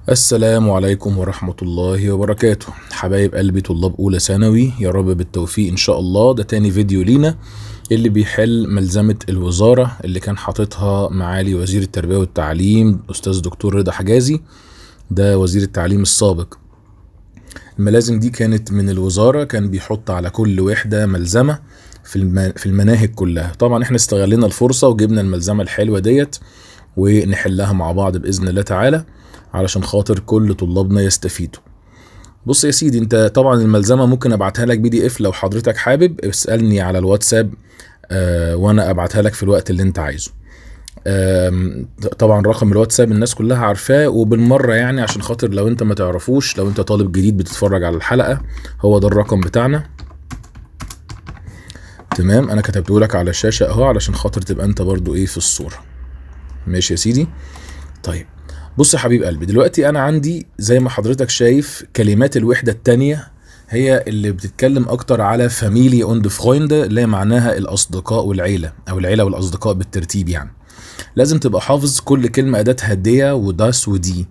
السلام عليكم ورحمة الله وبركاته. حبايب قلبي طلاب أولى ثانوي، يا رب بالتوفيق إن شاء الله. ده تاني فيديو لينا اللي بيحل ملزمة الوزارة اللي كان حاططها معالي وزير التربية والتعليم أستاذ دكتور رضا حجازي، ده وزير التعليم السابق. الملازم دي كانت من الوزارة، كان بيحط على كل وحدة ملزمة في المناهج كلها. طبعا احنا استغلنا الفرصة وجبنا الملزمة الحلوة ديت ونحلها مع بعض بإذن الله تعالى علشان خاطر كل طلابنا يستفيدوا. بص يا سيدي، انت طبعا الملزمة ممكن ابعتها لك PDF لو حضرتك حابب، اسألني على الواتساب وانا ابعتها لك في الوقت اللي انت عايزه. طبعا رقم الواتساب الناس كلها عارفاه، وبالمرة يعني عشان خاطر لو انت ما تعرفوش، لو انت طالب جديد بتتفرج على الحلقة، هو ده الرقم بتاعنا. تمام، انا كتبته لك على الشاشة اهو علشان خاطر تبقى انت برضو ايه في الصورة. ماشي يا سيدي. طيب بص يا حبيب قلبي، دلوقتي انا عندي زي ما حضرتك شايف كلمات الوحدة التانية هي اللي بتتكلم اكتر على فاميلي اوند فرويند، اللي هي معناها الاصدقاء والعيلة، او العيلة والاصدقاء بالترتيب. يعني لازم تبقى حافظ كل كلمة اداتها دية وداس ودي.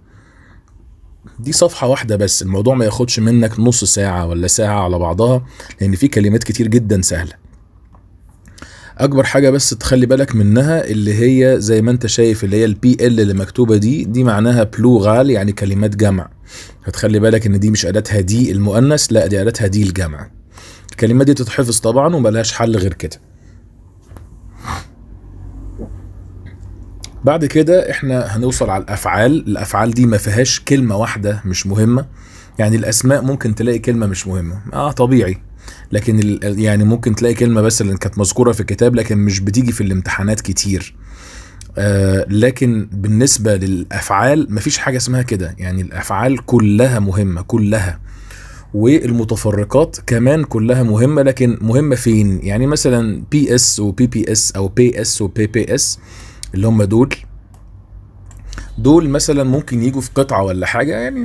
دي صفحة واحدة بس، الموضوع ما ياخدش منك نص ساعة ولا ساعة على بعضها، لان في كلمات كتير جدا سهلة. اكبر حاجة بس تخلي بالك منها اللي هي زي ما انت شايف، اللي هي PL اللي مكتوبة دي معناها بلوغال، يعني كلمات جمع. هتخلي بالك ان دي مش اداتها دي المؤنث، لا دي اداتها دي الجمع. الكلمات دي تتحفظ طبعا وملهاش حل غير كده. بعد كده احنا هنوصل على الافعال دي ما فيهاش كلمة واحدة مش مهمة. يعني الاسماء ممكن تلاقي كلمة مش مهمة، طبيعي، لكن يعني ممكن تلاقي كلمة بس اللي كانت مذكورة في الكتاب لكن مش بتيجي في الامتحانات كتير. لكن بالنسبة للأفعال مفيش حاجة اسمها كده، يعني الأفعال كلها مهمة كلها، والمتفرقات كمان كلها مهمة. لكن مهمة فين؟ يعني مثلا PS و PPS أو PS و PPS اللي هم دول مثلا ممكن يجوا في قطعة ولا حاجة، يعني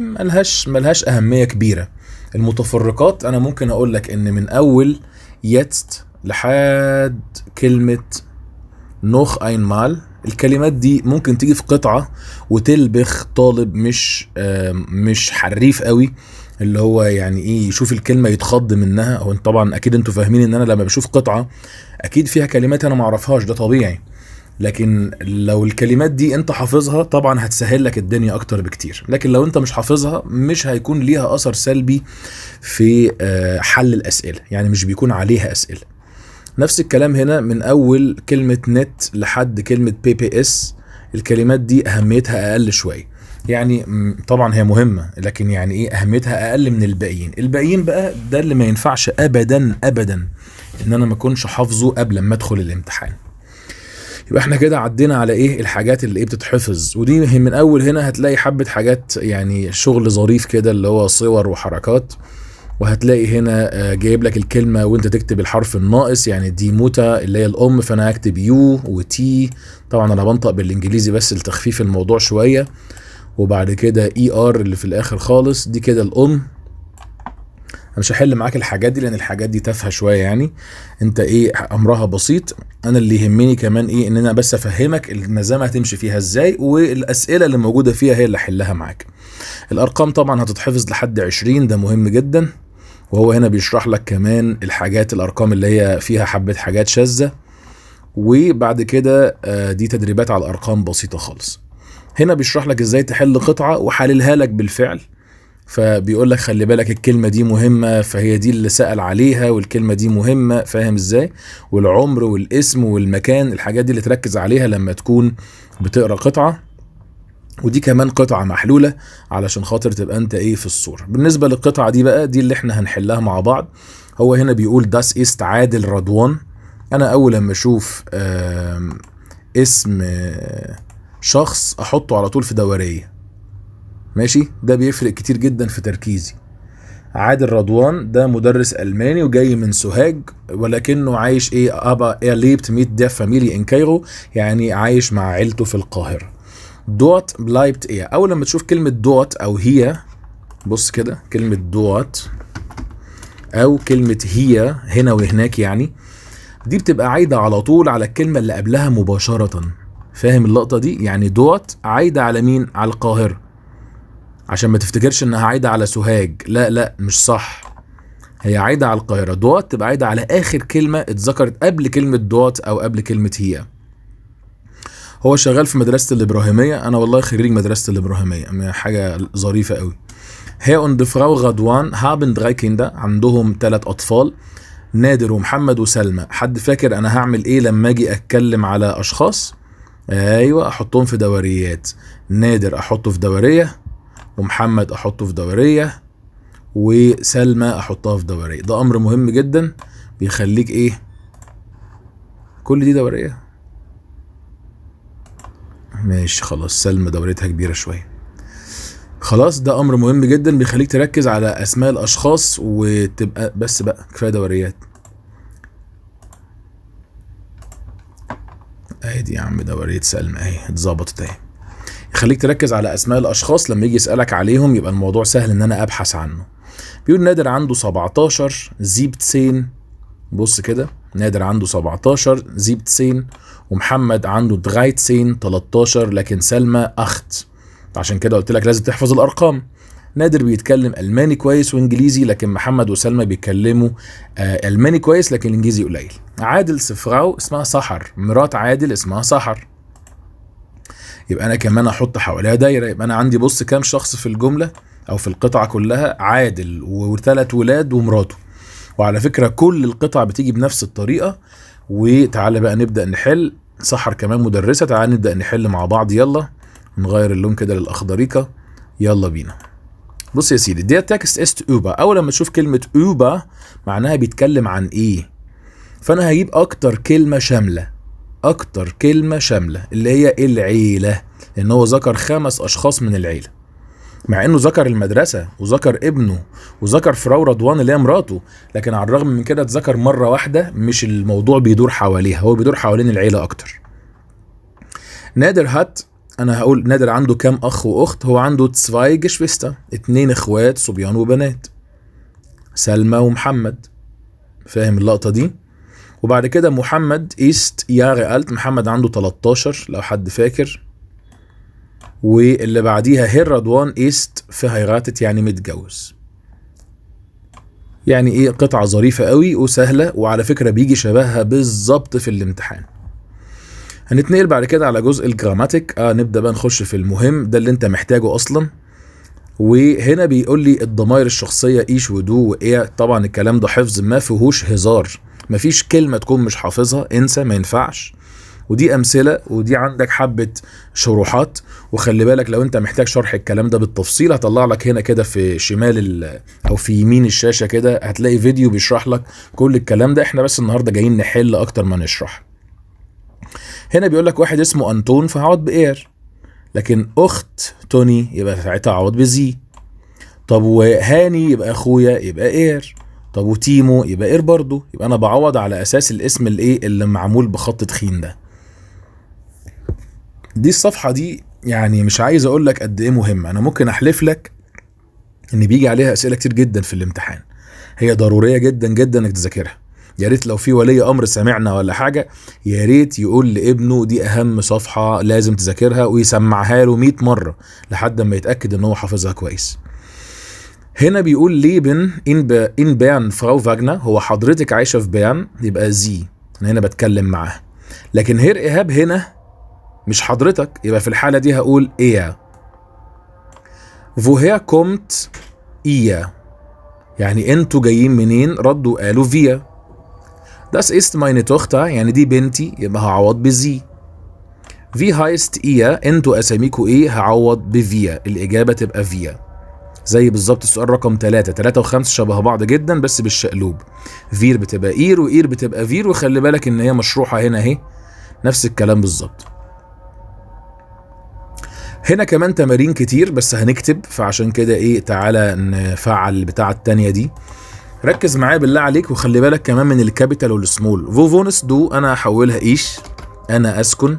ملهاش أهمية كبيرة. المتفرقات أنا ممكن أقول لك إن من أول يتست لحد كلمة نوخ اين مال، الكلمات دي ممكن تيجي في قطعة وتلبخ طالب مش حريف قوي، اللي هو يعني ايه يشوف الكلمة يتخض منها. هو طبعا اكيد انتوا فاهمين ان انا لما بشوف قطعة اكيد فيها كلمات انا معرفهاش، ده طبيعي. لكن لو الكلمات دي انت حافظها طبعا هتسهل لك الدنيا اكتر بكتير، لكن لو انت مش حافظها مش هيكون ليها اثر سلبي في حل الاسئلة، يعني مش بيكون عليها اسئلة. نفس الكلام هنا من اول كلمة نت لحد كلمة PPS، الكلمات دي اهميتها اقل شوية. يعني طبعا هي مهمة، لكن يعني ايه اهميتها اقل من الباقيين بقى ده اللي ما ينفعش ابدا ابدا ان انا ما اكونش حافظه قبل ما ادخل الامتحان. يبقى احنا كده عدينا على ايه الحاجات اللي بتتحفظ، ودي من اول هنا هتلاقي حبة حاجات يعني شغل ظريف كده اللي هو صور وحركات. وهتلاقي هنا جايب لك الكلمة وانت تكتب الحرف الناقص، يعني دي موتا اللي هي الام، فانا هكتب يو وتي. طبعا انا بنطق بالانجليزي بس لتخفيف الموضوع شوية. وبعد كده ER اللي في الاخر خالص، دي كده الام. انا مش هحل معاك الحاجات دي لان الحاجات دي تافهه شويه، يعني انت ايه امرها بسيط. انا اللي يهمني كمان ايه ان انا بس افهمك الملزمه هتمشي فيها ازاي، والاسئله اللي موجوده فيها هي اللي احلها معاك. الارقام طبعا هتتحفظ لحد 20، ده مهم جدا. وهو هنا بيشرح لك كمان الحاجات الارقام اللي هي فيها حبة حاجات شاذة. وبعد كده دي تدريبات على الارقام بسيطة خالص. هنا بيشرح لك ازاي تحل قطعة وحللها لك بالفعل. فبيقول لك خلي بالك الكلمة دي مهمة، فهي دي اللي سأل عليها، والكلمة دي مهمة، فاهم ازاي؟ والعمر والاسم والمكان، الحاجات دي اللي تركز عليها لما تكون بتقرأ قطعة. ودي كمان قطعة محلولة علشان خاطر تبقى انت ايه في الصورة. بالنسبة للقطعة دي بقى، دي اللي احنا هنحلها مع بعض. هو هنا بيقول داس است عادل رضوان. انا اول لما اشوف اسم شخص احطه على طول في دورية. ماشي، ده بيفرق كتير جدا في تركيزي. عادل رضوان ده مدرس الماني وجاي من سوهاج، ولكنه عايش ابا ليبت ميت ده فاميلي ان كايرو، يعني عايش مع عيلته في القاهرة. دوت بلايبت اول لما تشوف كلمة دوت او هي، بص كده كلمة دوت او كلمة هي هنا وهناك، يعني دي بتبقى عايدة على طول على الكلمة اللي قبلها مباشرة. فاهم اللقطة دي؟ يعني دوت عايدة على مين؟ على القاهرة. عشان ما تفتكرش انها عايدة على سوهاج، لا لا مش صح، هي عايدة على القاهرة. دوت تبقى عايدة على اخر كلمة اتذكرت قبل كلمة دوت او قبل كلمة هي. هو شغال في مدرسة الابراهيمية، انا والله خريج مدرسة الابراهيمية، حاجة ظريفة قوي. هي und Frau Radwan haben 3 Kinder، عندهم 3 اطفال، نادر ومحمد وسلمى. حد فاكر انا هعمل ايه لما اجي اتكلم على اشخاص؟ ايوه احطهم في دوريات، نادر احطه في دورية، ومحمد احطه في دورية، وسلمى احطها في دورية. ده امر مهم جدا بيخليك ايه، كل دي دورية. ماشي خلاص، سلمى دوريتها كبيرة شوية. خلاص ده امر مهم جدا بيخليك تركز على اسماء الاشخاص وتبقى بس بقى كفاية دوريات. اهي دي يا عم دورية سلمى اهي اتظبطت اهي. يخليك تركز على اسماء الاشخاص لما يجي يسألك عليهم يبقى الموضوع سهل ان انا ابحث عنه. بيقول نادر عنده 17 17، بص كده نادر عنده 17 17، ومحمد عنده 13 لكن سلمى اخت، عشان كده قلت لك لازم تحفظ الارقام. نادر بيتكلم الماني كويس وانجليزي، لكن محمد وسلمى بيتكلموا الماني كويس لكن الانجليزي قليل. عادل سفراو اسمها سحر، مرات عادل اسمها سحر، يبقى انا كمان احط حواليها دايره. يبقى انا عندي بص كام شخص في الجمله او في القطعه كلها، عادل و3 ولاد ومراته. وعلى فكره كل القطع بتيجي بنفس الطريقه. وتعالى بقى نبدا نحل. سحر كمان مدرسه، تعالى نبدا نحل مع بعض. يلا نغير اللون كده للاخضريكه، يلا بينا. بص يا سيدي، دي تكست است اوبا. اول لما تشوف كلمه اوبا معناها بيتكلم عن ايه، فانا هجيب اكتر كلمه شامله، اكتر كلمه شامله اللي هي العيله، لان هو ذكر 5 اشخاص من العيله، مع انه ذكر المدرسه وذكر ابنه وذكر فراو رضوان اللي هي مراته، لكن على الرغم من كده اتذكر مره واحده، مش الموضوع بيدور حواليها، هو بيدور حوالين العيله اكتر. نادر هات، انا هقول نادر عنده كام اخ واخت؟ هو عنده 2 Geschwister، 2 اخوات صبيان وبنات، سلمى ومحمد. فاهم اللقطه دي؟ وبعد كده محمد ist Jahre alt، محمد عنده 13 لو حد فاكر. واللي بعديها هير رضوان ist verheiratet يعني متجوز. يعني ايه قطعة ظريفة قوي وسهلة، وعلى فكرة بيجي شبهها بالظبط في الامتحان. هنتنقل بعد كده على جزء الجراماتيك. نبدأ بقى نخش في المهم ده اللي انت محتاجه اصلا. وهنا بيقول لي الضمائر الشخصية ايش ودو وايه. طبعا الكلام ده حفظ، ما فيهوش هزار، مفيش كلمة تكون مش حافظها، انسى ما ينفعش. ودي امثلة، ودي عندك حبة شروحات. وخلي بالك لو انت محتاج شرح الكلام ده بالتفصيل هطلع لك هنا كده في شمال او في يمين الشاشة كده هتلاقي فيديو بيشرح لك كل الكلام ده. احنا بس النهاردة جايين نحل اكتر ما نشرح. هنا بيقول لك واحد اسمه انطون فهعوض باير، لكن اخت توني يبقى ساعتها هعوض بزي. طب وهاني يبقى اخويا يبقى اير. طب وتيمو يبقى اير برضو. يبقى انا بعوض على اساس الاسم الايه اللي معمول بخط تخين ده. دي الصفحة دي يعني مش عايز اقول لك قد ايه مهمة، انا ممكن احلف لك ان بيجي عليها اسئلة كتير جدا في الامتحان. هي ضرورية جدا جدا انك تذاكرها. يا ريت لو في ولي امر سمعنا ولا حاجة يا ريت يقول لابنه دي اهم صفحة لازم تذاكرها، ويسمعها له 100 مرة لحد ما يتأكد ان هو حافظها كويس. هنا بيقول ليبن ان بيرن فراو فاجنا، هو حضرتك عايشة في بيرن يبقى زي، انا هنا بتكلم معاه. لكن هير ايهاب هنا مش حضرتك، يبقى في الحالة دي هقول ايه. woher kommt ihr، يعني انتوا جايين منين؟ ردوا قالوا فيا. das ist meine Tochter، يعني دي بنتي، يبقى هعوض بزي. wie heißt ihr، انتوا اساميكوا ايه؟ هعوض بفيا، الاجابة تبقى فيا. زي بالظبط السؤال رقم 3 و5 شبه بعض جدا بس بالشقلوب. فير بتبقى اير، واير بتبقى فير، وخلي بالك ان هي مشروحة هنا اهي، نفس الكلام بالظبط. هنا كمان تمارين كتير بس هنكتب، فعشان كده ايه تعالى نفعل البتاعة التانية دي. ركز معايا بالله عليك، وخلي بالك كمان من الكابيتال والسمول. فوفونس دو انا هحولها ايش، انا اسكن.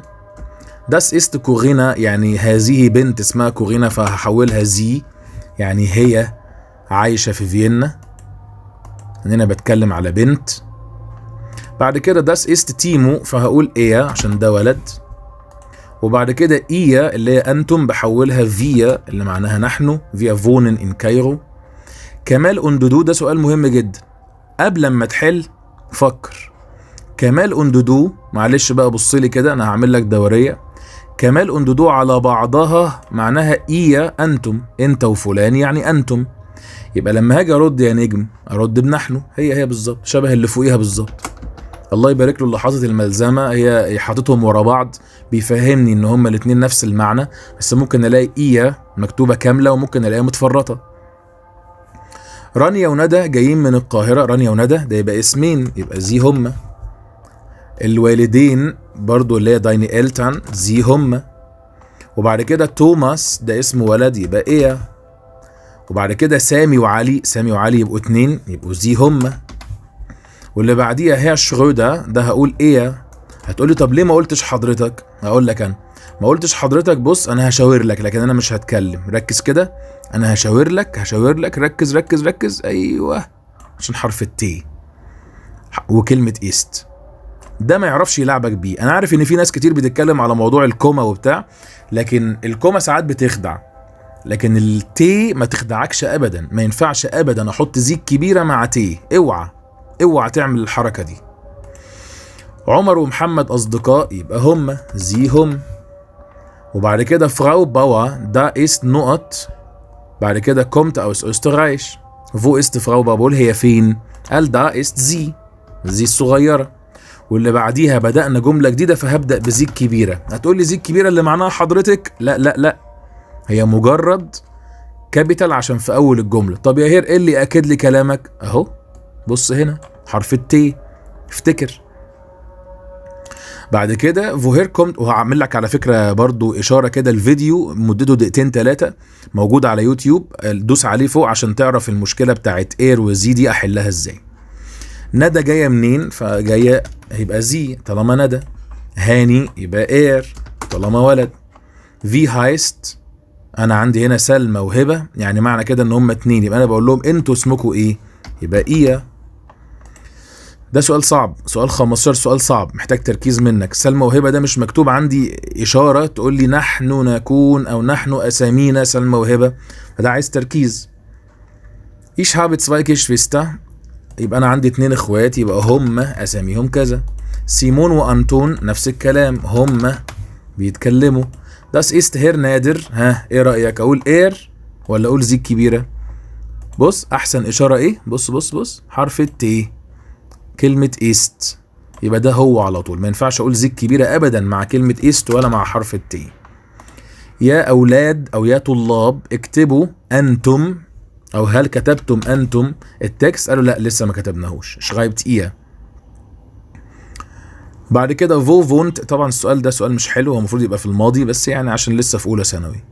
داس است كورينا، يعني هذه بنت اسمها كورينا فهحولها زي، يعني هي عايشة في فيينا، هنا بتكلم على بنت. بعد كده داس است تيمو فهقول ايه عشان ده ولد. وبعد كده إيا اللي هي أنتم بحولها فيا اللي معناها نحن، فيا فونن إن كايرو. كمال أندودو ده سؤال مهم جدا، قبل ما تحل فكر. كمال أندودو، معلش بقى بصلي كده أنا هعمل لك دورية. كمال أندودو على بعضها معناها إيا أنتم، أنت وفلان يعني أنتم. يبقى لما هاجي أرد يا نجم أرد بنحن، هي بالظبط، شبه اللي فوقيها بالظبط. الله يبارك له اللي حاطط الملزمة، هي حاططهم ورا بعض بيفهمني إن هما الاتنين نفس المعنى، بس ممكن ألاقي إيا مكتوبة كاملة وممكن ألاقيها متفرطة. رانيا وندى جايين من القاهرة، رانيا وندى ده يبقى اسمين، يبقى زي هما. الوالدين برضو اللي هي دايني إلتان، زي هما. وبعد كده توماس ده اسم ولد يبقى إيا. وبعد كده سامي وعلي، سامي وعلي يبقوا اتنين يبقوا زي هما. واللي بعديها هي شرودة، ده هقول إيا. هتقولي طب ليه ما قلتش حضرتك؟ هقول لك أنا ما قلتش حضرتك. بص أنا هشاور لك لكن أنا مش هتكلم، ركز كده، أنا هشاور لك، ركز. أيوه، عشان حرف التي وكلمة إيست ده ما يعرفش يلعبك بيه. أنا عارف إن في ناس كتير بتتكلم على موضوع الكوما وبتاع، لكن الكوما ساعات بتخدع، لكن التي ما تخدعكش أبدا. ما ينفعش أبدا أحط زي كبيرة مع تي، اوعى تعمل الحركة دي. عمر ومحمد أصدقاء يبقى هم زي هم. وبعد كده فراو باوا دا ist نقط. بعد كده كومت أوس أسترايش، فو ist فراو بابول هي فين؟ قال دا ist زي الصغيرة. واللي بعديها بدأنا جملة جديدة فهبدأ بزي كبيرة. هتقول لي زي كبيرة اللي معناها حضرتك؟ لا، هي مجرد كابيتال عشان في أول الجملة. طب يا هير إيه اللي أكد لي كلامك؟ أهو بص هنا حرف التي، افتكر. بعد كده فوهير كومت، وهعمل لك على فكرة برضو إشارة كده، الفيديو مدته 2-3 موجود على يوتيوب، دوس عليه فوق عشان تعرف المشكلة بتاعت اير وزي دي أحلها ازاي. ندى جاية منين؟ فجاية يبقى زي طالما ندى. هاني يبقى اير طالما ولد. في هايست، أنا عندي هنا سلمى وهبة، يعني معنى كده إن هما اتنين، يبقى أنا بقول لهم انتوا اسمكوا إيه؟ يبقى إيا. ده سؤال صعب، سؤال 15 سؤال صعب محتاج تركيز منك. سلمى وهبة ده مش مكتوب عندي إشارة تقول لي نحن نكون أو نحن أسامينا سلمى وهبة، فده عايز تركيز. إيش هابت zwei Geschwister، يبقى أنا عندي 2 إخوات، يبقى هم أساميهم كذا. سيمون وأنتون نفس الكلام، هم بيتكلموا. Das ist Herr نادر، ها إيه رأيك؟ أقول إير ولا أقول زي كبيرة؟ بص أحسن إشارة إيه؟ بص حرف التي، كلمة إيست، يبقى ده هو على طول. ما ينفعش أقول زي كبيرة أبدا مع كلمة إيست ولا مع حرف التي. يا أولاد أو يا طلاب اكتبوا أنتم، أو هل كتبتم أنتم التكست؟ قالوا لا لسه ما كتبناهوش، شغايبت إياه. بعد كده فو فونت، طبعا السؤال ده سؤال مش حلو، هو المفروض يبقى في الماضي بس يعني عشان لسه في أولى ثانوي.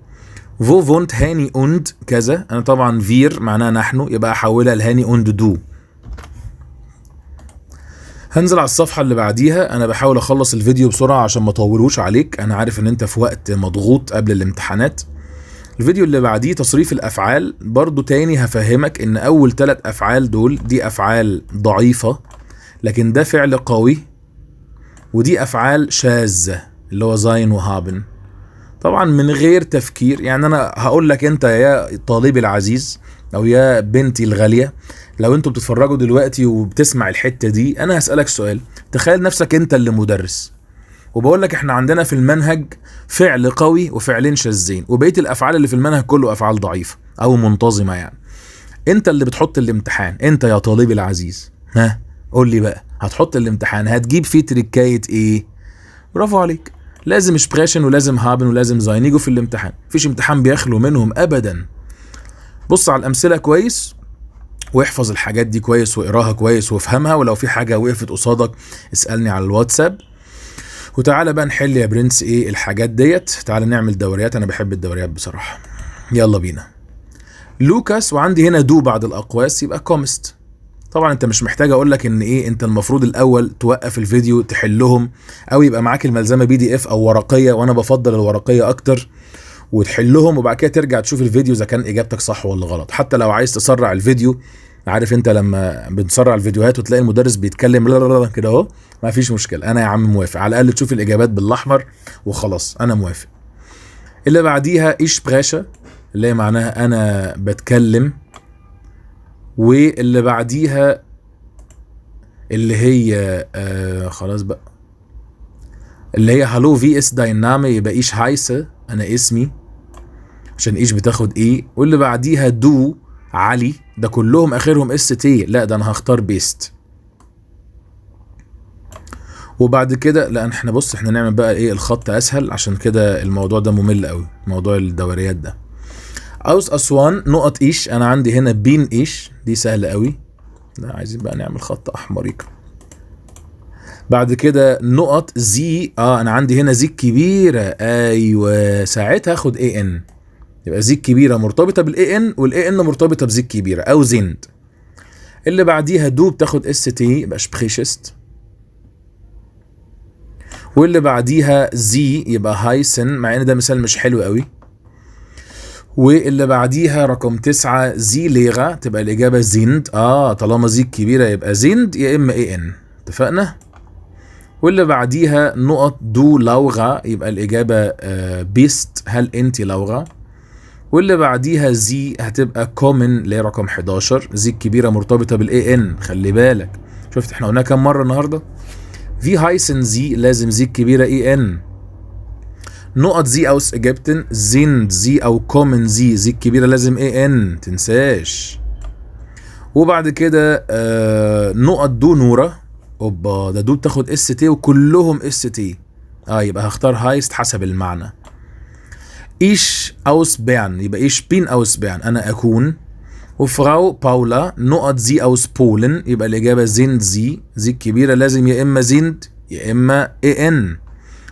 فو فونت هاني أوند كذا، أنا طبعا فير معناها نحن، يبقى أحولها لهاني أوند دو. هنزل على الصفحة اللي بعديها. أنا بحاول أخلص الفيديو بسرعة عشان ما أطولوش عليك، أنا عارف إن أنت في وقت مضغوط قبل الامتحانات. الفيديو اللي بعديه تصريف الأفعال، برضو تاني هفهمك إن أول 3 أفعال دول دي أفعال ضعيفة، لكن ده فعل قوي، ودي أفعال شاذة اللي هو زاين وهابن. طبعا من غير تفكير، يعني أنا هقول لك أنت يا طالبي العزيز أو يا بنتي الغالية، لو انتوا بتتفرجوا دلوقتي وبتسمع الحتة دي، أنا هسألك سؤال. تخيل نفسك أنت اللي مدرس، وبقول لك إحنا عندنا في المنهج فعل قوي وفعلين شاذين، وبقية الأفعال اللي في المنهج كله أفعال ضعيفة أو منتظمة. يعني أنت اللي بتحط الامتحان، أنت يا طالبي العزيز، ها قول لي بقى، هتحط الامتحان هتجيب فيه تريكاية إيه؟ برافو عليك، لازم سبريشن ولازم هابن ولازم زاين يجوا في الامتحان، مفيش امتحان بيخلو منهم أبدا. بص على الأمثلة كويس واحفظ الحاجات دي كويس واقراها كويس وافهمها، ولو في حاجة وقفت قصادك اسألني على الواتساب. وتعالى بقى نحل يا برنس ايه الحاجات ديت، تعالى نعمل دوريات، انا بحب الدوريات بصراحة. يلا بينا. لوكاس، وعندي هنا دو بعد الاقواس يبقى كومست. طبعا انت مش محتاج اقول لك ان ايه، انت المفروض الاول توقف الفيديو تحلهم، او يبقى معاك الملزمة PDF او ورقية، وانا بفضل الورقية اكتر، وتحلهم وبعد كده ترجع تشوف الفيديو اذا كان اجابتك صح ولا غلط. حتى لو عايز تسرع الفيديو عارف انت لما بنسرع الفيديوهات وتلاقي المدرس بيتكلم لا لا لا كده اهو، ما فيش مشكله، انا يا عم موافق، على الاقل تشوف الاجابات بالاحمر وخلاص، انا موافق. اللي بعديها ايش براشا، اللي هي معناها انا بتكلم. واللي بعديها اللي هي خلاص بقى، اللي هي هالو في اس داينامي، يبقى ايش هايسه، انا اسمي، عشان ايش بتاخد ايه. واللي بعديها دو علي، ده كلهم اخرهم اس تي، لا ده انا هختار بيست. وبعد كده لا احنا بص احنا نعمل بقى ايه الخط اسهل، عشان كده الموضوع ده ممل قوي، موضوع الدوريات ده. اوس اسوان نقط ايش، انا عندي هنا بين ايش، دي سهله قوي، لا عايزين بقى نعمل خط احمريك. بعد كده نقط زي، انا عندي هنا زي كبيره، ايوه ساعتها هاخد اي ان، يبقى زي كبيره مرتبطه بالاي ان، والاي ان مرتبطه بزي كبيره او زند. اللي بعديها دو بتاخد اس تي، يبقى شبريشست. واللي بعديها زي يبقى هايسن، مع ان ده مثال مش حلو قوي. واللي بعديها رقم 9 زي ليغا، تبقى الاجابه زيند، طالما زي كبيره يبقى زيند يا اما اي ان، اتفقنا. واللي بعديها نقط دو لوغا، يبقى الاجابه بيست، هل انت لوغا. واللي بعديها زي هتبقى كومن، اللي هي رقم 11، زي الكبيره مرتبطه بالاي ان، خلي بالك، شفت احنا قلناها كام مره النهارده. في هايسن زي لازم زي الكبيره اي ان. نقط زي اوس اجابتن زيند زي او كومن زي الكبيره لازم اي ان، تنساش. وبعد كده نقط دو نوره، اوبا ده دو بتاخد اس تي وكلهم اس تي، يبقى هختار هايست حسب المعنى. ايش اوس بيرن، يبقى ايش بين اوس بيرن، انا اكون. وفراو باولا نقط زي اوس بولن، يبقى الاجابه زيند زي الكبيره لازم يا اما زيند يا اما اي ان.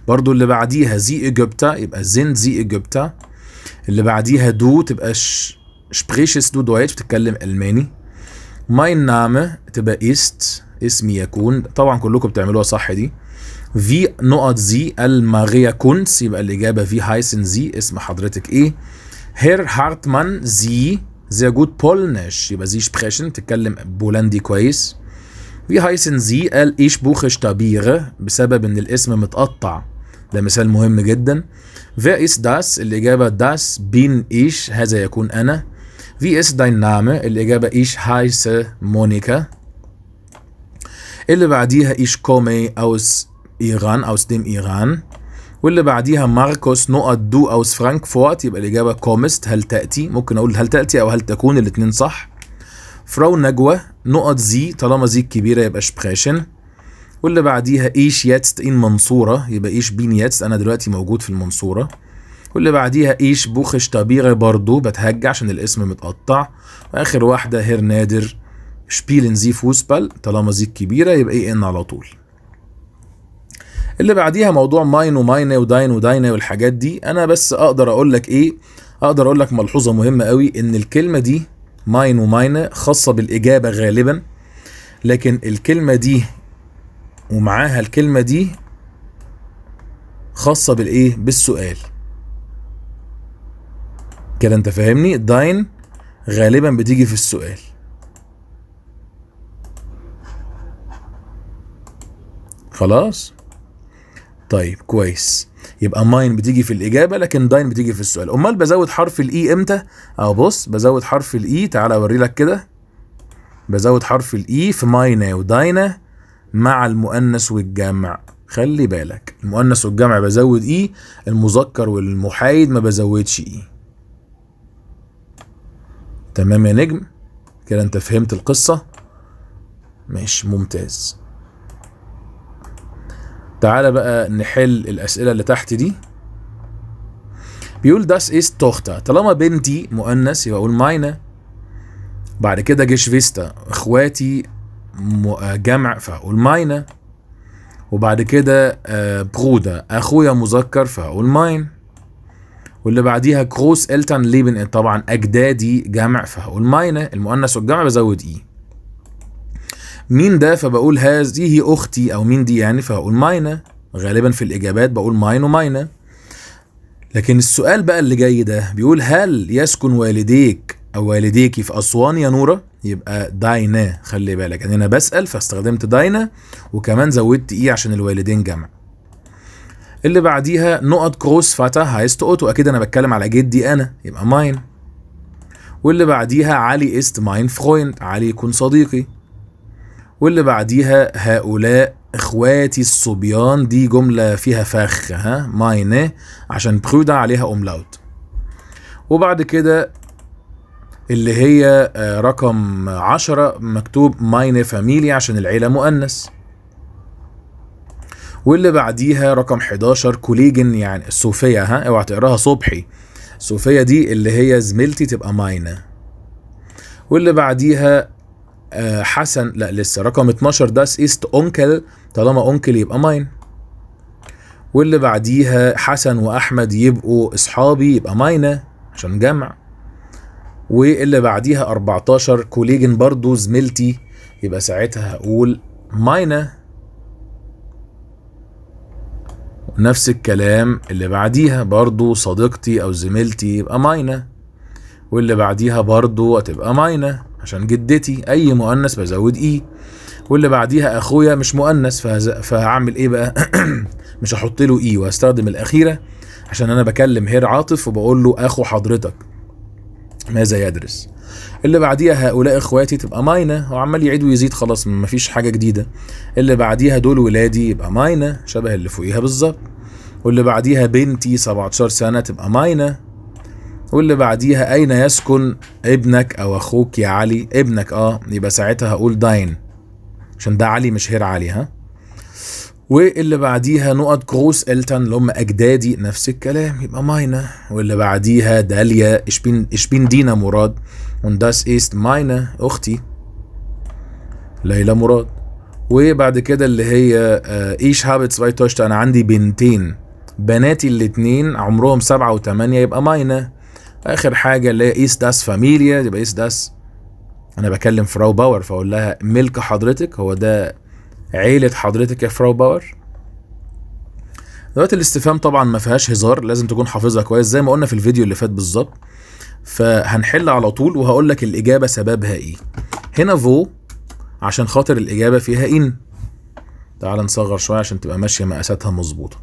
برضو اللي بعديها زي ايجيبتا، يبقى زيند زي ايجيبتا. اللي بعديها دو تبقى شبريشست دو دويتش، بتتكلم الماني. ماين نامه تبقى ايست، اسمي يكون، طبعا كلكم بتعملوها صح دي. في نقط زي الماريا كونس، يبقى الإجابة في هايسن زي، اسم حضرتك إيه. هير هارتمان زي sehr gut Polnisch، يبقى زي sprechen، تتكلم بولندي كويس. في هايسن زي قال إيش بوخشتابيره، بسبب إن الاسم متقطع، ده مثال مهم جدا. wer ist das، الإجابة das bin ich، هذا يكون أنا. wie ist dein Name، الإجابة ich heiße مونيكا. اللي بعديها إيش كومي أوس إيران، أوس ديم إيران. واللي بعديها ماركوس نقط دو أوس فرانكفورت، يبقى الإجابة كومست، هل تأتي، ممكن أقول هل تأتي أو هل تكون، الاتنين صح. فراو نجوى نقط زي، طالما زي كبيرة يبقى شبريشن. واللي بعديها إيش يتست إن منصورة، يبقى إيش بين يتست، أنا دلوقتي موجود في المنصورة. واللي بعديها إيش بوخشتابيره، برضو بتهجع عشان الاسم متقطع. وآخر واحدة هير نادر شبيلن زي فوسبال، طالما زي كبيرة يبقى إيه إن على طول. اللي بعديها موضوع ماين وماينة وداين وداينة والحاجات دي، انا بس اقدر اقول لك ايه، اقدر اقول لك ملحوظة مهمة قوي، ان الكلمة دي ماين وماينة خاصة بالاجابة غالبا، لكن الكلمة دي ومعاها الكلمة دي خاصة بالايه، بالسؤال كده، انت فاهمني. داين غالبا بتيجي في السؤال، خلاص طيب كويس. يبقى ماين بتيجي في الإجابة، لكن داين بتيجي في السؤال. أمال بزود حرف الإي إمتى؟ بص بزود حرف الإي، تعال أوري لك كده. بزود حرف الإي في ماينة وداينة مع المؤنث والجمع، خلي بالك المؤنث والجمع بزود إي، المذكر والمحايد ما بزودش إي. تمام يا نجم كده، أنت فهمت القصة؟ ماشي ممتاز. تعالى بقى نحل الأسئلة اللي تحت دي. بيقول das ist Tochter، طالما بنتي مؤنث يبقى أقول ماينة. بعد كده جشفيستا إخواتي جمع فأقول ماينة. وبعد كده برودا أخويا مذكر فأقول ماين. واللي بعديها كروس إلتان ليبن، طبعا أجدادي جمع فهقول ماينة، المؤنث والجمع بزود إي. مين ده فبقول هذه أختي، أو مين دي يعني فهقول ماينة، غالبا في الإجابات بقول ماين وماينة. لكن السؤال بقى اللي جاي ده بيقول هل يسكن والديك أو والديكي في أسوان يا نورة، يبقى داينا. خلي بالك يعني انا بسأل فاستخدمت داينا وكمان زودت ايه عشان الوالدين جمع. اللي بعديها نقط كروس فاتا هايست اوتو، اكيد انا بتكلم على جدي انا يبقى ماين. واللي بعديها علي است ماين فرويند، علي يكون صديقي. واللي بعديها هؤلاء اخواتي الصبيان، دي جملة فيها فخ ها ماينه عشان برودا عليها املاوت. وبعد كده اللي هي رقم 10 مكتوب ماينه فاميلي عشان العيلة مؤنث. واللي بعديها رقم 11 كوليجن يعني صوفيا، ها اوعى تقراها صبحي، صوفيا دي اللي هي زميلتي تبقى ماينه. واللي بعديها حسن، لا لسه رقم 12 داس ايست اونكل، طالما اونكل يبقى ماين. واللي بعديها حسن واحمد يبقوا اصحابي يبقى ماينه عشان جمع. واللي بعديها 14 كوليجن برضو زميلتي، يبقى ساعتها هقول ماينه. نفس الكلام اللي بعديها برضو صديقتي او زميلتي يبقى ماينه. واللي بعديها برضو هتبقى ماينه عشان جدتي، اي مؤنث بزود ايه. واللي بعديها اخويا مش مؤنث فهعمل ايه بقى؟ مش هحط له ايه وهستخدم الاخيره عشان انا بكلم هير عاطف وبقول له اخو حضرتك ماذا يدرس. اللي بعديها هؤلاء اخواتي تبقى ماينه، وعمال يعيد ويزيد خلاص مفيش حاجه جديده. اللي بعديها دول ولادي يبقى ماينه شبه اللي فوقيها بالظبط. واللي بعديها بنتي 17 سنه تبقى ماينه. واللي بعديها اين يسكن ابنك او اخوك يا علي، ابنك يبقى ساعتها هقول داين عشان ده علي مش هير علي ها. واللي بعديها نقط كروس التن اللي هم اجدادي نفس الكلام يبقى ماينه. واللي بعديها داليا اشبين دينا مراد ونداس ايست ماينه اختي ليلى مراد. وبعد كده اللي هي ايش هابت زواي توشت، انا عندي بنتين بناتي الاتنين عمرهم 7 و8 يبقى ماينه. اخر حاجه اللي هي ايس داس فاميليا يبقى ايس داس، انا بكلم فراو باور فاقول لها ملك حضرتك، هو ده عيله حضرتك يا فراو باور. دلوقتي الاستفهام طبعا ما فيهاش هزار، لازم تكون حافظها كويس زي ما قلنا في الفيديو اللي فات بالظبط. فهنحل على طول وهقول لك الاجابه سببها ايه. هنا فو عشان خاطر الاجابه فيها ان. تعال نصغر شويه عشان تبقى ماشيه مقاساتها مظبوطه.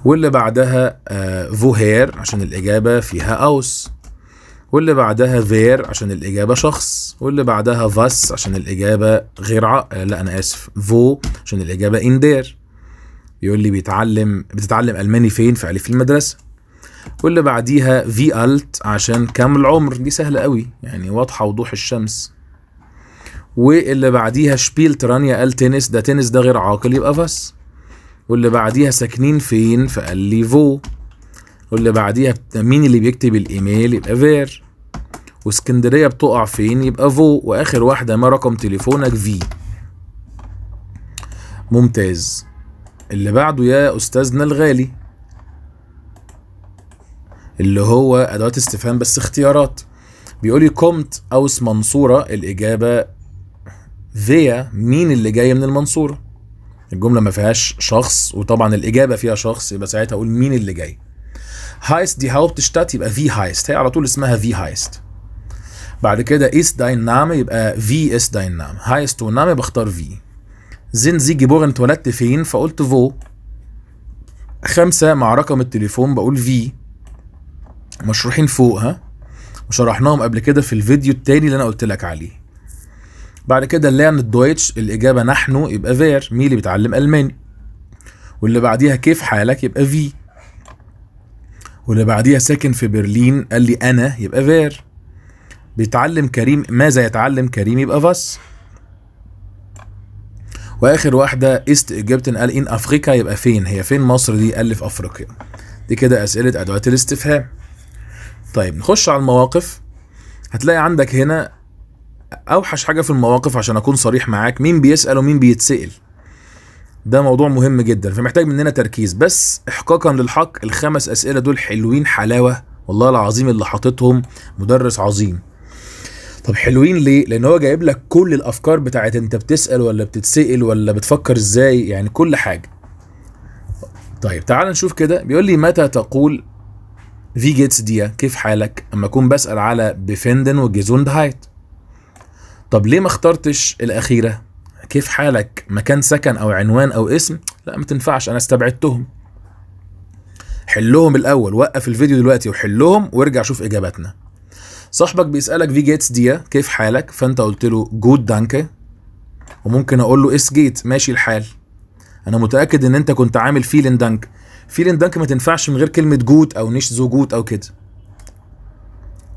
واللي بعدها فو هير عشان الإجابة فيها أوس. واللي بعدها فير عشان الإجابة شخص. واللي بعدها فاس عشان الإجابة غير لا أنا آسف فو عشان الإجابة إندير. يقول لي بتتعلم ألماني فين؟ فقال لي في المدرسة. واللي بعديها في ألت عشان كم العمر، دي سهلة قوي يعني واضحة وضوح الشمس. واللي بعديها شبيلت رانيا قال تنس، ده تنس ده غير عاقل يبقى فاس. واللي بعديها ساكنين فين؟ فقال لي فو. واللي بعديها مين اللي بيكتب الايميل؟ يبقى فير. واسكندريه بتقع فين؟ يبقى فو. واخر واحده ما رقم تليفونك؟ في. ممتاز. اللي بعده يا استاذنا الغالي اللي هو ادوات استفهام بس اختيارات. بيقولي كومت اوس منصوره، الاجابه فيا، مين اللي جاي من المنصوره؟ الجمله ما فيهاش شخص وطبعا الاجابه فيها شخص يبقى ساعتها اقول مين اللي جاي. هايست دي هاوبتشتات يبقى في هايست، هي على طول اسمها في هايست. بعد كده ist dein Name يبقى في ist dein Name. هايست ونامي بختار في. sind Sie geboren اتولدت فين؟ فقلت فو. 5 مع رقم التليفون بقول في. مشروحين فوق ها، وشرحناهم قبل كده في الفيديو التاني اللي انا قلت لك عليه. بعد كده lernen الدويتش، الاجابه نحن يبقى فير، مين اللي بيتعلم الماني. واللي بعديها كيف حالك يبقى في. واللي بعديها ساكن في برلين قال لي انا يبقى فير. بيتعلم كريم، ماذا يتعلم كريم يبقى فاس. واخر واحده است اجابتن قال ان افريقيا يبقى فين، هي فين مصر دي؟ قال لي في افريقيا. دي كده اسئله ادوات الاستفهام. طيب نخش على المواقف. هتلاقي عندك هنا اوحش حاجه في المواقف عشان اكون صريح معاك، مين بيسال ومين بيتسال. ده موضوع مهم جدا فمحتاج مننا تركيز، بس احقاقا للحق ال5 اسئله دول حلوين حلاوه والله العظيم، اللي حاططهم مدرس عظيم. طب حلوين ليه؟ لان هو جايب لك كل الافكار بتاعت انت بتسال ولا بتتسال ولا بتفكر ازاي، يعني كل حاجه. طيب تعال نشوف كده. بيقول لي متى تقول wie geht's dir كيف حالك اما اكون بسأل على befinden و Gesundheit. طب ليه ما اخترتش الاخيرة كيف حالك مكان سكن او عنوان او اسم؟ لا ما تنفعش، انا استبعدتهم. حلهم الاول، وقف الفيديو دلوقتي وحلهم وارجع شوف اجاباتنا. صاحبك بيسألك wie geht's dir كيف حالك، فانت قلت له gut danke، وممكن اقول له es geht ماشي الحال. انا متأكد ان انت كنت عامل vielen dank. vielen dank ما تنفعش من غير كلمة gut او nicht so gut او كده.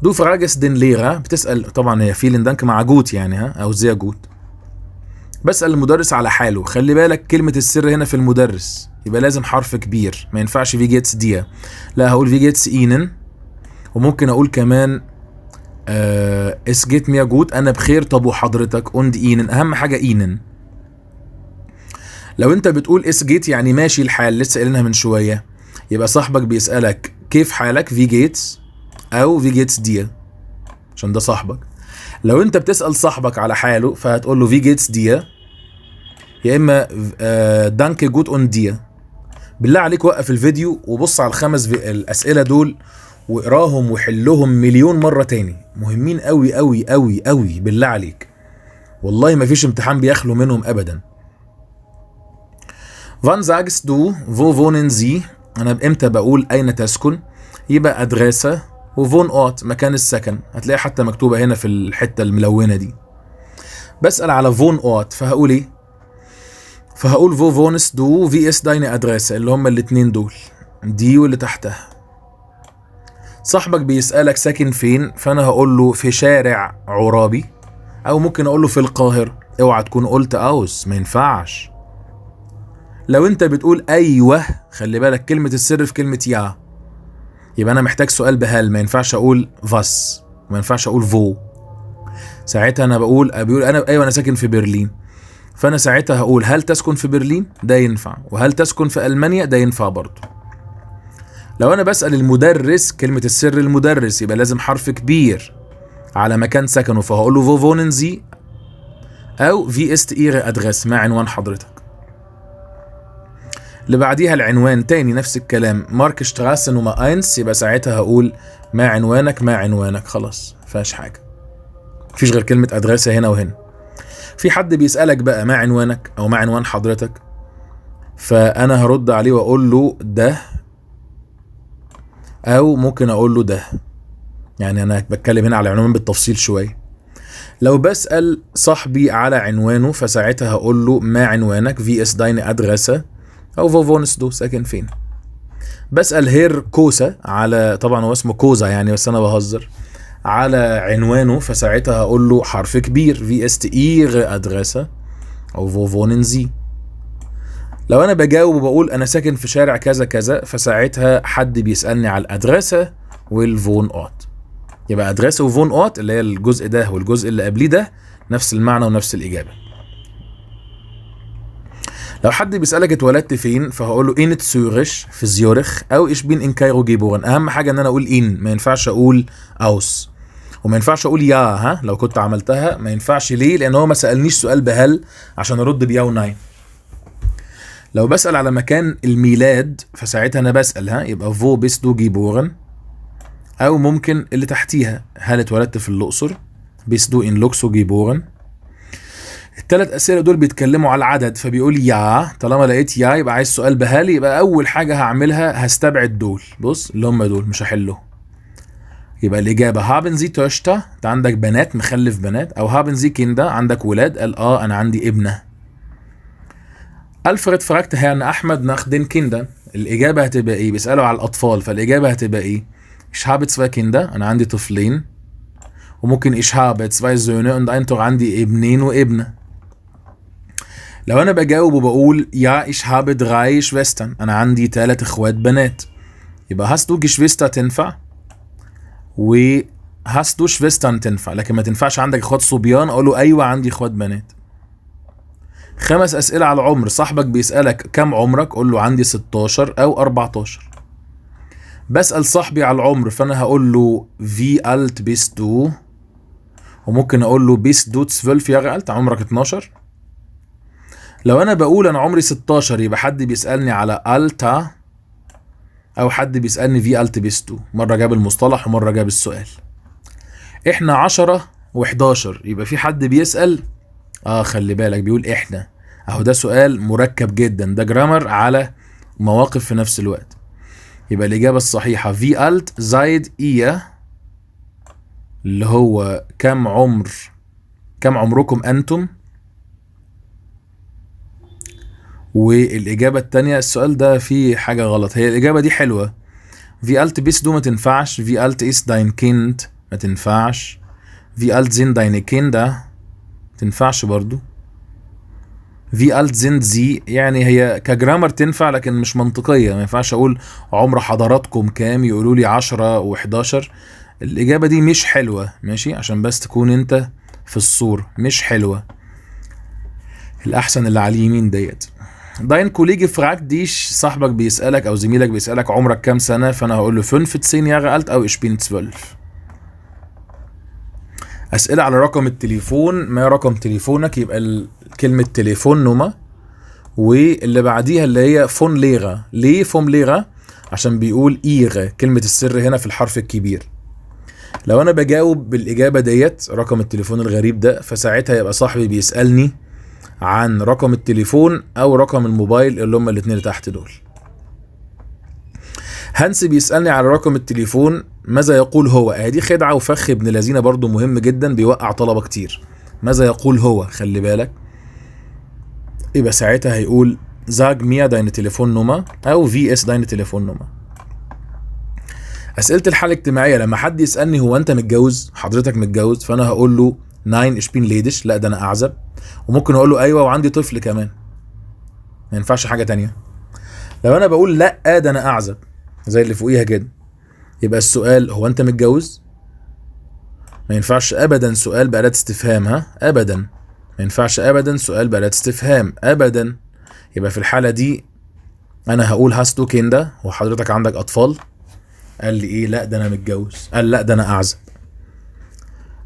du fragst den Lehrer بتسأل، طبعا هي vielen dank مع gut يعني او sehr gut. بسأل المدرس على حاله. خلي بالك كلمة السر هنا في المدرس، يبقى لازم حرف كبير، ما ينفعش wie geht's dir، لا هقول wie geht's ihnen. وممكن اقول كمان es geht mir gut انا بخير. طب وحضرتك und ihnen، اهم حاجة ihnen. لو انت بتقول es geht يعني ماشي الحال، لسه قايلينها من شوية، يبقى صاحبك بيسألك كيف حالك wie geht's او wie geht's dir عشان ده صاحبك. لو انت بتسأل صاحبك على حاله فهتقول له wie geht's dir، يا اما danke gut und dir. بالله عليك وقف الفيديو وبص على الاسئله دول واقراهم وحلهم مليون مره تاني، مهمين قوي قوي قوي قوي بالله عليك، والله ما فيش امتحان بيخلو منهم ابدا. wann sagst du wo wohnen Sie، انا بامتى بقول اين تسكن، يبقى adresse وwohnort مكان السكن، هتلاقي حتى مكتوبه هنا في الحته الملونه دي. بسأل على wohnort فهقول ايه؟ فهقول wo wohnst du wie ist deine Adresse، اللي هم الاتنين دول، دي واللي تحتها. صاحبك بيسألك ساكن فين، فانا هقول له في شارع عرابي، او ممكن اقول له في القاهرة. اوعى تكون قلت اوس، ما ينفعش. لو انت بتقول ايوه، خلي بالك كلمة السر في كلمة يا، يبقى انا محتاج سؤال بهل، ما ينفعش اقول فاس، ما ينفعش اقول فو. ساعتها انا بقول انا ايوه انا ساكن في برلين، فانا ساعتها هقول هل تسكن في برلين، ده ينفع، وهل تسكن في المانيا، ده ينفع برضه. لو انا بسأل المدرس، كلمة السر المدرس، يبقى لازم حرف كبير على مكان سكنه، فهقول له wo wohnen Sie او wie ist Ihre Adresse، ما عنوان حضرتك. اللي بعديها العنوان تاني نفس الكلام، مارك شتراسن نمرة 1، يبقى ساعتها هقول ما عنوانك، ما عنوانك، خلاص مفيهاش حاجة، مفيش غير كلمة أدرسة هنا وهنا. في حد بيسألك بقى ما عنوانك او ما عنوان حضرتك، فانا هرد عليه واقول له ده، او ممكن اقول له ده، يعني انا بتكلم هنا على العنوان بالتفصيل شوية. لو بسأل صاحبي على عنوانه فساعتها هقول له ما عنوانك wie ist deine Adresse او wo wohnst du ساكن فين. بسأل هير كوسا على، طبعا هو اسمه كوزا يعني بس انا بهزر، على عنوانه فساعتها هقول له حرف كبير wie ist ihre Adresse او wo wohnen Sie. لو انا بجاوب وبقول انا ساكن في شارع كذا كذا، فساعتها حد بيسألني على الادرسة والفون اوت، يبقى ادرسة وفون اوت اللي هي الجزء ده والجزء اللي قبليه ده نفس المعنى ونفس الاجابة. لو حد بيسألك اتولدت فين فهقول له in Zürich في زيورخ او ich bin in Kairo geboren. اهم حاجة ان انا اقول in، ما ينفعش اقول aus، وما ينفعش اقول يا، ها لو كنت عملتها ما ينفعش. ليه؟ لان هو ما سألنيش سؤال بهل عشان ارد بيا وناين. لو بسأل على مكان الميلاد فساعتها انا بسأل ها، يبقى wo bist du geboren، او ممكن اللي تحتيها هل اتولدت في الاقصر bist du in Luxor geboren. الثلاث اسئله دول بيتكلموا على العدد، فبيقول يا، طالما لقيت يا يبقى عايز سؤال بهل، يبقى اول حاجه هعملها هستبعد دول، بص اللي هم دول مش هحلهم. يبقى الاجابه haben Sie Töchter، انت عندك بنات، مخلف بنات، او haben Sie Kinder عندك ولاد، قال انا عندي ابنه. ألفريد fragte Herrn أحمد nach den Kindern، الإجابة هتبقى إيه؟ بيسألوا على الأطفال، فالإجابة هتبقى إيه؟ ich habe 2 Kinder، أنا عندي طفلين، وممكن ich habe 2 Söhne und ein Tochter، عندي ابنين وابنة. لو أنا بجاوب وبقول ja ich habe 3 Schwestern، أنا عندي 3 إخوات بنات، يبقى hast du Geschwister تنفع، و hast du Schwestern تنفع، لكن ما تنفعش عندك إخوات صبيان أقول له أيوة عندي إخوات بنات. 5 أسئلة على العمر، صاحبك بيسألك كم عمرك، قول له عندي 16 أو 14. بسأل صاحبي على العمر فأنا هقول له wie alt bist du، وممكن أقول له bist du 12 Jahre alt، عمرك 12. لو أنا بقول أنا عمري 16 يبقى حد بيسألني على alter او حد بيسألني في الت بيس 2، مرة جاب المصطلح ومرة جاب السؤال. احنا 10 و11، يبقى في حد بيسأل خلي بالك بيقول احنا، اهو ده سؤال مركب جدا، ده جرامر على مواقف في نفس الوقت. يبقى الإجابة الصحيحة في الت زايد إيه، اللي هو كم عمركم أنتم. والإجابة التانية، السؤال ده فيه حاجة غلط، هي الإجابة دي حلوة، في الت بيس دو ما تنفعش، في الت إيس داين كيند ما تنفعش، في الت زين داين كيندا ما تنفعش برضو، في الت زين زي يعني هي كجرامر تنفع لكن مش منطقية، ما ينفعش أقول عمر حضراتكم كام يقولوا لي 10 و11. الإجابة دي مش حلوة، ماشي، عشان بس تكون أنت في الصورة، مش حلوة. الأحسن اللي على اليمين ديت. داين كوليجي فراك ديش، صاحبك بيسألك أو زميلك بيسألك عمرك كام سنة، فأنا هقول له 15 Jahre alt أو ich bin 12. أسئلة على رقم التليفون، ما رقم تليفونك، يبقى كلمة تليفون نومة، واللي بعديها اللي هي فون ليغا. ليه فون ليغا؟ عشان بيقول إيغا، كلمة السر هنا في الحرف الكبير. لو أنا بجاوب بالإجابة ديت رقم التليفون الغريب ده، فساعتها يبقى صاحبي بيسألني عن رقم التليفون أو رقم الموبايل اللي هما الاتنين اللي تحت دول. هانس بيسألني على رقم التليفون، ماذا يقول هو؟ دي خدعة وفخ ابن لذينه برضو مهم جدا، بيوقع طلبة كتير. ماذا يقول هو؟ خلي بالك، يبقى ساعتها هيقول زاج ميا داين تليفون نوما أو في اس داين تليفون نوما. أسئلة الحالة الاجتماعية، لما حد يسألني هو أنت متجوز؟ حضرتك متجوز؟ فأنا هقول له ناين إش بين ليدش، لا ده أنا أعزب. وممكن أقول له أيوة وعندي طفل كمان، ما ينفعش حاجة تانية. لو أنا بقول لا ده أنا أعزب زي اللي فوقيها كده، يبقى السؤال هو أنت متجوز؟ ما ينفعش أبدا سؤال بأداة استفهام، ها أبدا، ما ينفعش أبدا سؤال بأداة استفهام أبدا. يبقى في الحالة دي أنا هقول هاستو كيندا، وحضرتك عندك أطفال؟ قال لي إيه؟ لا ده أنا متجوز. قال لا ده أنا أعزب.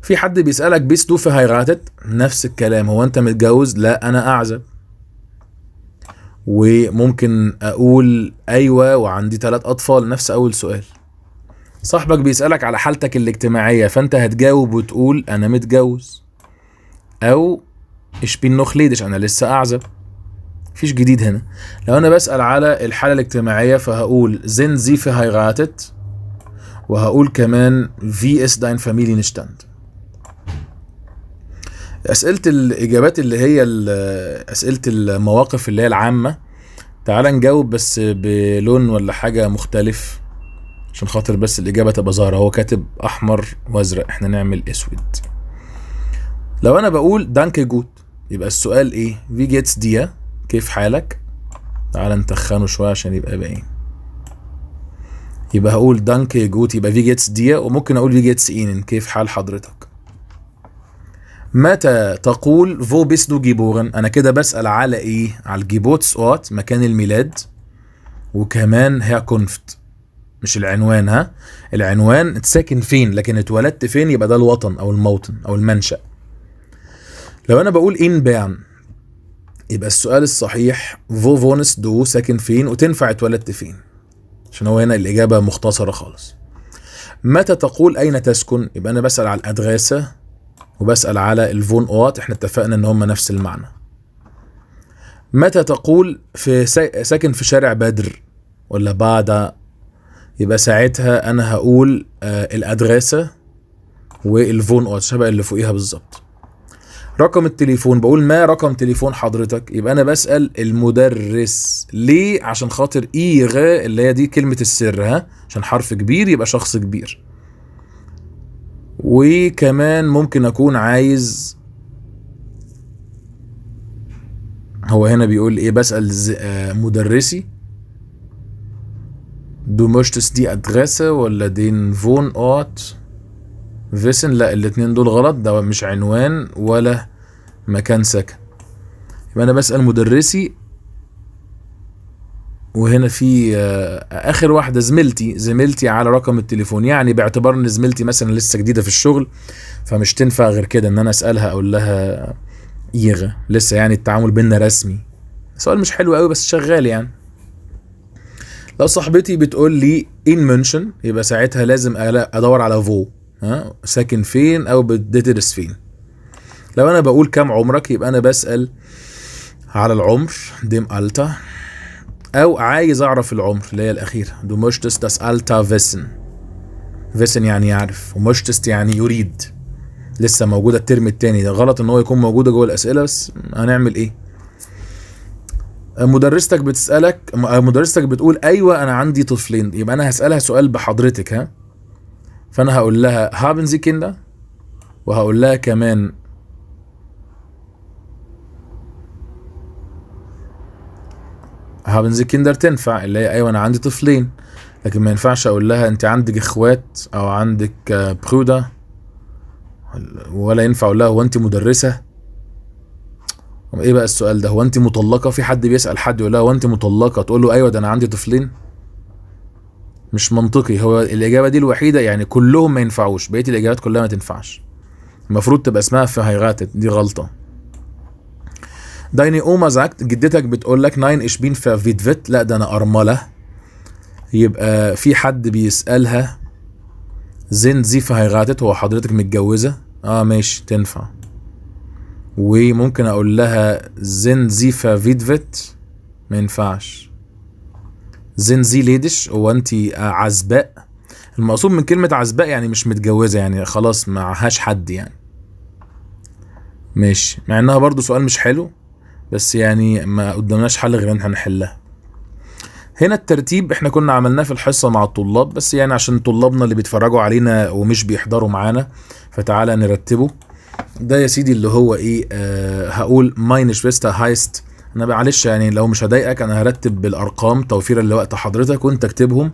في حد بيسألك بيس دو في هيراتت، نفس الكلام، هو أنت متجوز؟ لا أنا أعزب. وممكن أقول أيوة وعندي 3 أطفال، نفس أول سؤال. صاحبك بيسألك على حالتك الاجتماعية، فأنت هتجاوب وتقول أنا متجوز، أو إش بين نوخ ليدش، أنا لسه أعزب، مفيش جديد هنا. لو أنا بسأل على الحالة الاجتماعية فهقول زين زي في هيراتت، وهقول كمان في اس داين فاميلي نشتاند. أسئلة الإجابات اللي هي أسئلة المواقف اللي هي العامة، تعال نجاوب بس بلون ولا حاجة مختلف عشان خاطر بس الإجابة تبقى ظاهرة. هو كاتب أحمر وأزرق، احنا نعمل أسود. لو أنا بقول دانك جوت، يبقى السؤال إيه؟ في جيتس ديا، كيف حالك؟ تعال نتخنه شوية عشان يبقى باين. يبقى هقول دانك جوت، يبقى في جيتس ديا، وممكن أقول في جيتس إينن، كيف حال حضرتك؟ متى تقول فو بيس دو جيبورن؟ أنا كده بسأل على إيه؟ على الجيبوتس أوت، مكان الميلاد، وكمان هي كونفت، مش العنوان، ها؟ العنوان اتساكن فين، لكن اتولدت فين يبقى ده الوطن أو الموطن أو المنشأ. لو أنا بقول إن بيرن، يبقى السؤال الصحيح فو فونس دو، ساكن فين، وتنفع اتولدت فين، عشان هو هنا الإجابة مختصرة خالص. متى تقول أين تسكن؟ يبقى أنا بسأل على الأدغاسة وبسأل على الفون أوت، احنا اتفقنا ان هم نفس المعنى. متى تقول في ساكن في شارع بدر ولا بعد، يبقى ساعتها انا هقول الادراسة والفون أوت، شبه اللي فوقيها بالظبط. رقم التليفون، بقول ما رقم تليفون حضرتك، يبقى انا بسأل المدرس. ليه؟ عشان خاطر إيغ اللي هي دي كلمة السر، ها، عشان حرف كبير يبقى شخص كبير. وكمان ممكن اكون عايز، هو هنا بيقول ايه؟ بسأل مدرسي، دو مشتس دي ادرسة ولا دين فون اوت فيسن؟ لا الاتنين دول غلط، ده مش عنوان ولا مكان سكن. يبقى انا بسأل مدرسي، وهنا في اخر واحدة زميلتي على رقم التليفون، يعني باعتبار ان زميلتي مثلا لسه جديدة في الشغل فمش تنفع غير كده ان انا اسألها اقول لها إيغة، لسه يعني التعامل بينا رسمي. سؤال مش حلو قوي بس شغال يعني. لو صاحبتي بتقول لي in مونشن يبقى ساعتها لازم ادور على فو، ساكن فين او بتدرس فين. لو انا بقول كم عمرك يبقى انا بسأل على العمر ديم التا، او عايز اعرف العمر اللي هي الاخيره du möchtest das Alter wissen. wissen يعني يعرف، ومشتست يعني يريد. لسه موجوده الترم التاني ده، غلط ان هو يكون موجوده جوه الاسئله بس هنعمل ايه. مدرستك بتقول ايوه انا عندي طفلين، يبقى انا هسالها سؤال بحضرتك فانا هقول لها haben Sie Kinder، وهقول لها كمان haben Sie Kinder تنفع، اللي هي ايوه انا عندي طفلين. لكن ما ينفعش اقول لها انت عندك اخوات او عندك برودة، ولا ينفع اقول لها هو انت مدرسة. ايه بقى السؤال ده؟ هو انت مطلقة؟ في حد بيسأل حد يقول لها هو انت مطلقة تقول له ايوه ده انا عندي طفلين؟ مش منطقي. هو الاجابة دي الوحيدة، يعني كلهم ما ينفعوش، بقية الاجابات كلها ما تنفعش. المفروض تبقى اسمها verheiratet، دي غلطة. دايني اوما زاكت، جدتك بتقول لك ناين ايش بين verwitwet، لا ده انا ارملة. يبقى في حد بيسألها زين زي verheiratet، هو حضرتك متجوزة؟ ماشي تنفع. وممكن اقول لها زين زي verwitwet، ما ينفعش. زين زي ليدش، هو انت عزباء؟ المقصود من كلمة عزباء يعني مش متجوزة، يعني خلاص معهاش حد يعني. ماشي، مع انها برضو سؤال مش حلو، بس يعني ما قدامناش حل غير ان هنحلها. هنا الترتيب احنا كنا عملناه في الحصة مع الطلاب، بس يعني عشان طلابنا اللي بيتفرجوا علينا ومش بيحضروا معانا فتعالى نرتبه. ده يا سيدي اللي هو ايه، هقول meine Schwester heißt، انا معلش يعني لو مش هضايقك انا هرتب بالارقام توفيرا لوقت حضرتك وانت اكتبهم.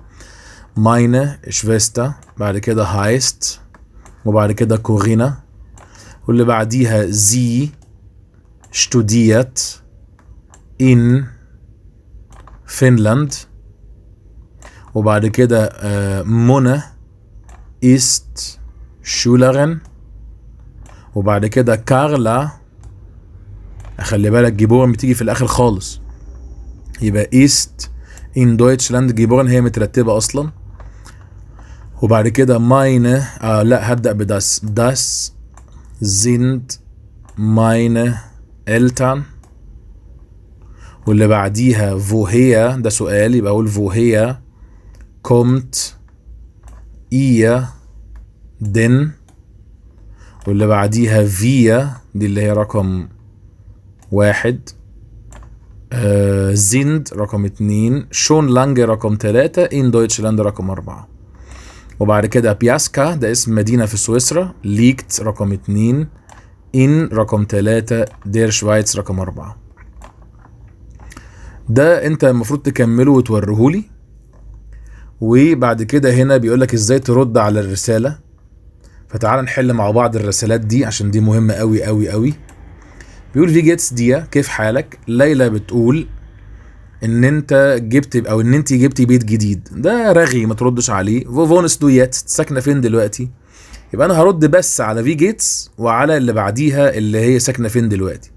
meine Schwester، بعد كده heißt، وبعد كده Corinna، واللي بعديها sie studiert in فنلند، وبعد كده منى ist Schülerin، وبعد كده كارلا، خلي بالك جيبورن بتيجي في الاخر خالص، يبقى ist in Deutschland جيبورن هي مترتبة اصلا. وبعد كده meine لا هبدأ بداس، das sind meine Eltern، واللي بعديها woher، ده سؤال يبقى اقول woher kommt ihr denn، واللي بعديها wir دي اللي هي رقم 1، sind رقم 2، schon lange رقم 3، in Deutschland رقم 4. وبعد كده بياسكا ده اسم مدينة في سويسرا، liegt رقم 2، in رقم 3، der Schweiz رقم 4. ده انت المفروض تكمله وتوريهولي. وبعد كده هنا بيقولك ازاي ترد على الرسالة، فتعال نحل مع بعض الرسالات دي عشان دي مهمة قوي قوي قوي. بيقول في جيتس دي، كيف حالك؟ ليلى بتقول ان انت جبت او ان انت جبتي بيت جديد، ده رغي ما تردش عليه. فونس دو يت، ساكنة فين دلوقتي؟ يبقى انا هرد بس على في جيتس وعلى اللي بعديها اللي هي ساكنة فين دلوقتي.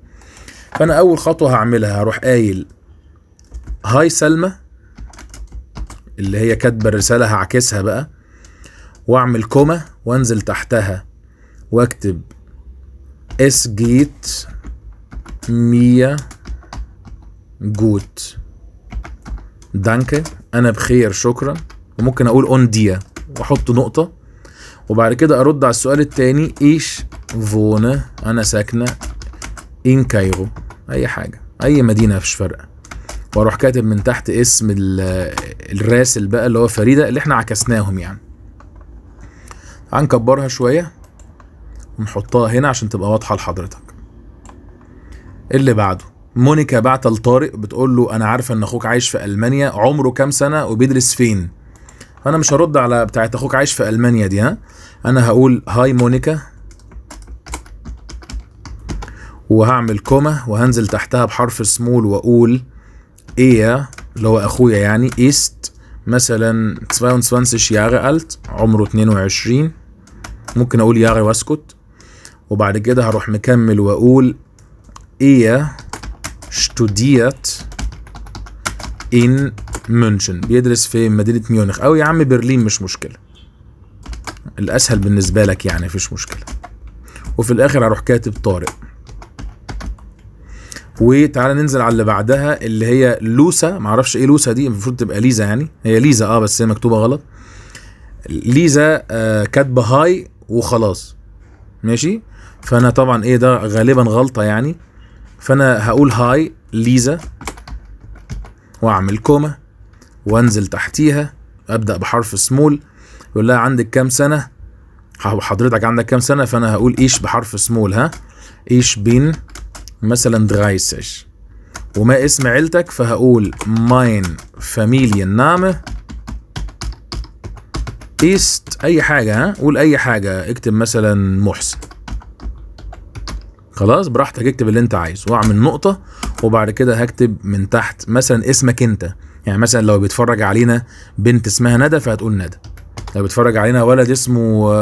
فانا اول خطوة هعملها هروح قايل هاي سلمى، اللي هي كاتبه الرساله هعكسها بقى، واعمل كوما وانزل تحتها واكتب اس جيت مية جوت دانكه، انا بخير شكرا. وممكن اقول اون ديا واحط نقطه، وبعد كده ارد على السؤال التاني ايش فونه، انا ساكنه ان كايرو، اي حاجه اي مدينه مفيش فرق، واروح كاتب من تحت اسم الراسل بقى اللي هو فريدة اللي احنا عكسناهم يعني. هنكبرها شوية ونحطها هنا عشان تبقى واضحة لحضرتك. اللي بعده مونيكا بعت لطارق بتقول له انا عارفة ان اخوك عايش في المانيا، عمره كام سنة وبيدرس فين؟ فانا مش هرد على بتاعت اخوك عايش في المانيا دي، انا هقول هاي مونيكا وهعمل كوما وهنزل تحتها بحرف سمول واقول ايه اللي هو اخويا يعني ist مثلا 22 Jahre alt، عمره 22، ممكن اقول ياغي واسكت. وبعد كده هروح مكمل واقول ايه studiert in مونشن، بيدرس في مدينة ميونخ، او يا عم برلين مش مشكلة، الاسهل بالنسبة لك يعني مفيش مشكلة. وفي الاخر هروح كاتب طارق. وتعالى ننزل على اللي بعدها اللي هي لوسا. معرفش ايه لوسا دي، المفروض تبقى ليزا، يعني هي ليزا بس هي مكتوبة غلط. ليزا كاتبة هاي وخلاص ماشي. فانا طبعا ايه ده غالبا غلطة يعني، فانا هقول هاي ليزا واعمل كوما وانزل تحتيها ابدأ بحرف سمول. يقول لها عندك كام سنة، حضرتك عندك كام سنة، فانا هقول ايش بحرف سمول. ها ايش بين مثلا 30. وما اسم عيلتك، فهقول ماين فاميليان نامه ايست اي حاجة. ها قول اي حاجة، اكتب مثلا محسن. خلاص براحتك اكتب اللي انت عايزه واعمل نقطة. وبعد كده هكتب من تحت مثلا اسمك انت، يعني مثلا لو بيتفرج علينا بنت اسمها ندى فهتقول ندى، لو بيتفرج علينا ولد اسمه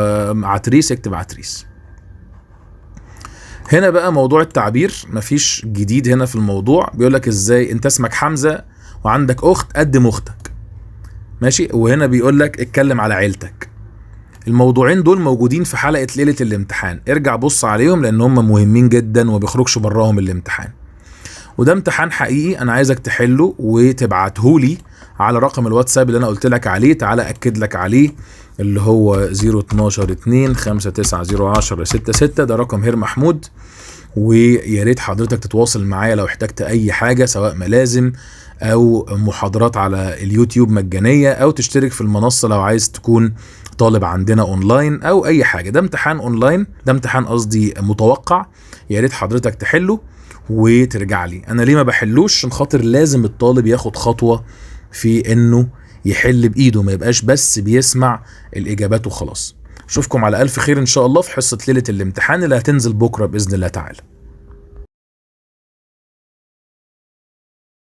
عتريس اكتب عتريس. هنا بقى موضوع التعبير مفيش جديد هنا في الموضوع. بيقولك ازاي انت اسمك حمزة وعندك اخت قدم اختك ماشي. وهنا بيقولك اتكلم على عيلتك. الموضوعين دول موجودين في حلقة ليلة الامتحان، ارجع بص عليهم لان هم مهمين جدا وبيخرجش براهم الامتحان. وده امتحان حقيقي انا عايزك تحله وتبعتهولي على رقم الواتساب اللي انا قلت لك عليه. تعالى اكد لك عليه اللي هو 012-2-590-10-66. ده رقم هير محمود. ويا ريت حضرتك تتواصل معايا لو احتجت اي حاجة، سواء ملازم او محاضرات على اليوتيوب مجانية، او تشترك في المنصة لو عايز تكون طالب عندنا اونلاين او اي حاجة. ده امتحان اونلاين، ده امتحان قصدي متوقع. يا ريت حضرتك تحله وترجع لي. انا ليه ما بحلوش؟ عشان خاطر لازم الطالب ياخد خطوة في انه يحل بايده، ما يبقاش بس بيسمع الاجابات وخلاص. اشوفكم على الف خير ان شاء الله في حصة ليلة الامتحان اللي هتنزل بكرة باذن الله تعالى.